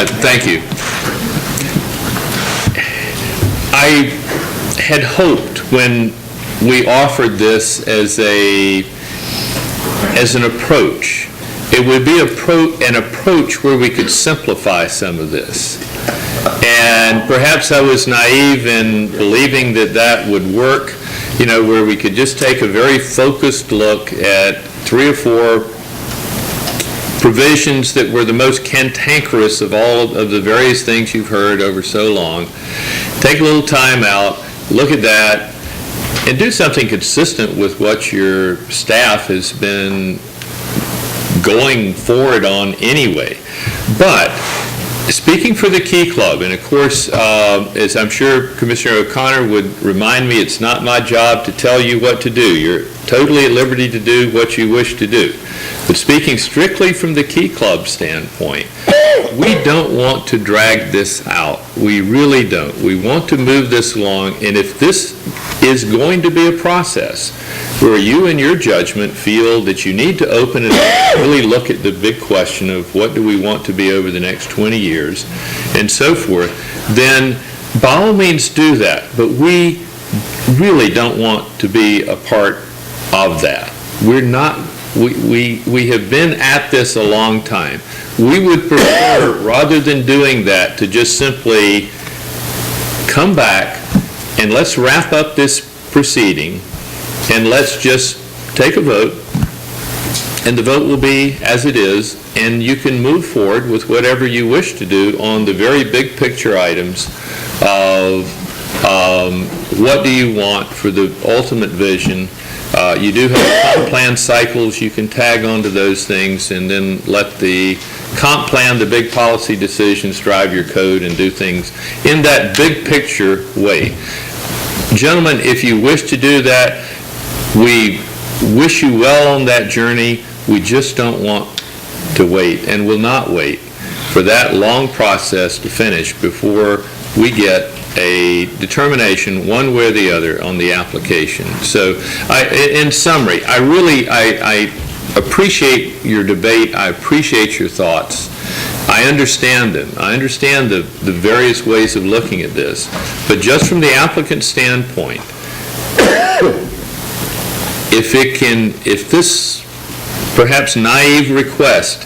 Thank you. I had hoped when we offered this as an approach, it would be an approach where we could simplify some of this. And perhaps I was naive in believing that that would work, where we could just take a very focused look at 3 or 4 provisions that were the most cantankerous of all of the various things you've heard over so long. Take a little time out, look at that, and do something consistent with what your staff has been going forward on anyway. But speaking for the Key Club, and of course, as I'm sure Commissioner O'Connor would remind me, it's not my job to tell you what to do. You're totally at liberty to do what you wish to do. But speaking strictly from the Key Club standpoint, we don't want to drag this out. We really don't. We want to move this along, and if this is going to be a process where you in your judgment feel that you need to open it up and really look at the big question of what do we want to be over the next 20 years and so forth, then by all means do that. But we really don't want to be a part of that. We're not. We have been at this a long time. We would prefer, rather than doing that, to just simply come back and let's wrap up this proceeding and let's just take a vote, and the vote will be as it is, and you can move forward with whatever you wish to do on the very big picture items of what do you want for the ultimate vision. You do have comp plan cycles. You can tag onto those things and then let the comp plan, the big policy decisions, drive your code and do things in that big picture way. Gentlemen, if you wish to do that, we wish you well on that journey. We just don't want to wait and will not wait for that long process to finish before we get a determination one way or the other on the application. So in summary, I appreciate your debate. I appreciate your thoughts. I understand them. I understand the various ways of looking at this. But just from the applicant's standpoint, if this perhaps naive request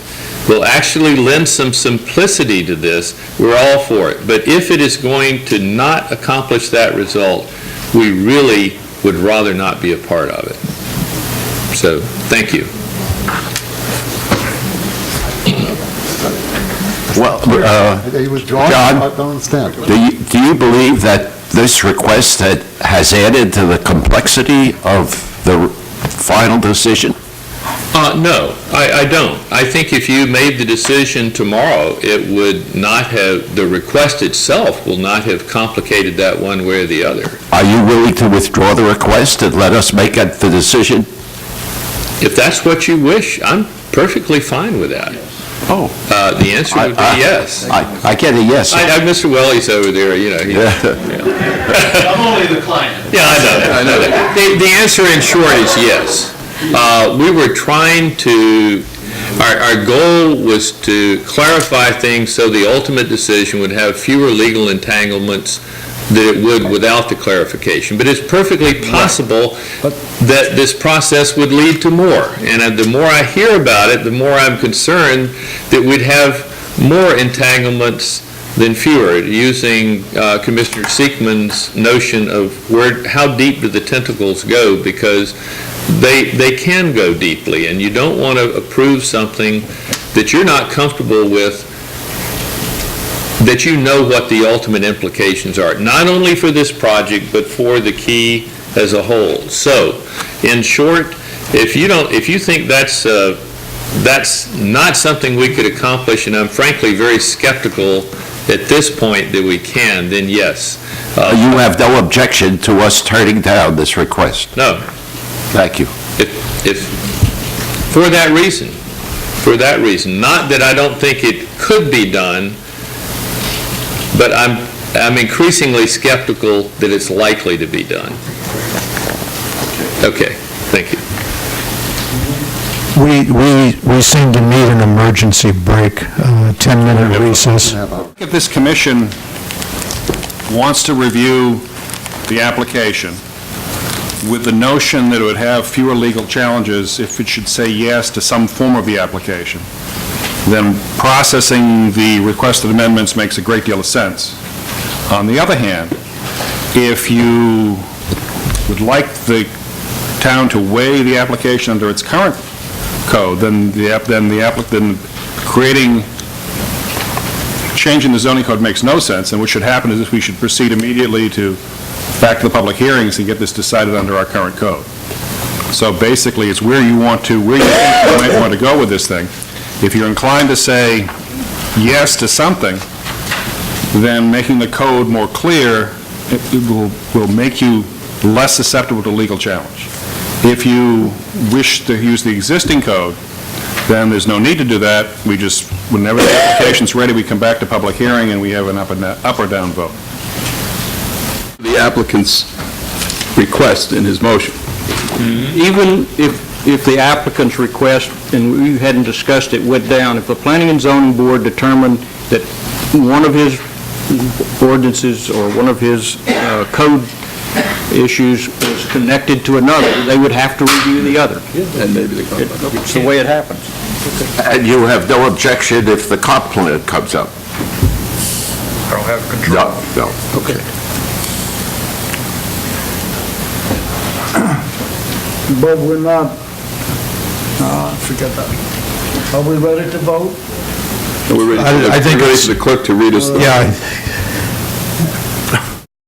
will actually lend some simplicity to this, we're all for it. But if it is going to not accomplish that result, we really would rather not be a part of it. So, thank you. Well, He was drawn. John, I don't understand. do you believe that this request has added to the complexity of the final decision? No, I don't. I think if you made the decision tomorrow, it would not have, the request itself will not have complicated that one way or the other. Are you willing to withdraw the request and let us make the decision? If that's what you wish, I'm perfectly fine with that. Oh. The answer would be yes. I get a yes. Mr. Welly's over there, I'm only the client. Yeah, I know that. The answer in short is yes. We were trying to, our goal was to clarify things so the ultimate decision would have fewer legal entanglements than it would without the clarification. But it's perfectly possible that this process would lead to more. And the more I hear about it, the more I'm concerned that we'd have more entanglements than fewer, using Commissioner Siekman's notion of how deep do the tentacles go, because they can go deeply, and you don't want to approve something that you're not comfortable with, that you know what the ultimate implications are, not only for this project, but for the Key as a whole. So, in short, if you think that's not something we could accomplish, and I'm frankly very skeptical at this point that we can, then yes. You have no objection to us turning down this request? No. Thank you. If for that reason, not that I don't think it could be done, but I'm increasingly skeptical that it's likely to be done. Okay, thank you. We seem to need an emergency break, 10-minute recess. If this commission wants to review the application with the notion that it would have fewer legal challenges if it should say yes to some form of the application, then processing the requested amendments makes a great deal of sense. On the other hand, if you would like the town to weigh the application under its current code, then changing the zoning code makes no sense, and what should happen is we should proceed immediately back to the public hearings and get this decided under our current code. So basically, it's where you might want to go with this thing. If you're inclined to say yes to something, then making the code more clear, it will make you less susceptible to legal challenge. If you wish to use the existing code, then there's no need to do that. We just, whenever the application's ready, we come back to public hearing and we have an up or down vote. The applicant's request in his motion. Even if the applicant's request, and we hadn't discussed it, went down, if the Planning and Zoning Board determined that one of his ordinances or one of his code issues was connected to another, they would have to review the other. And maybe the comment. It's the way it happens. And you have no objection if the comp plan comes up? I don't have control. No. Okay. But we're not, forget that. Are we ready to vote? Are we ready I think for it's- the clerk to read us the... Yeah,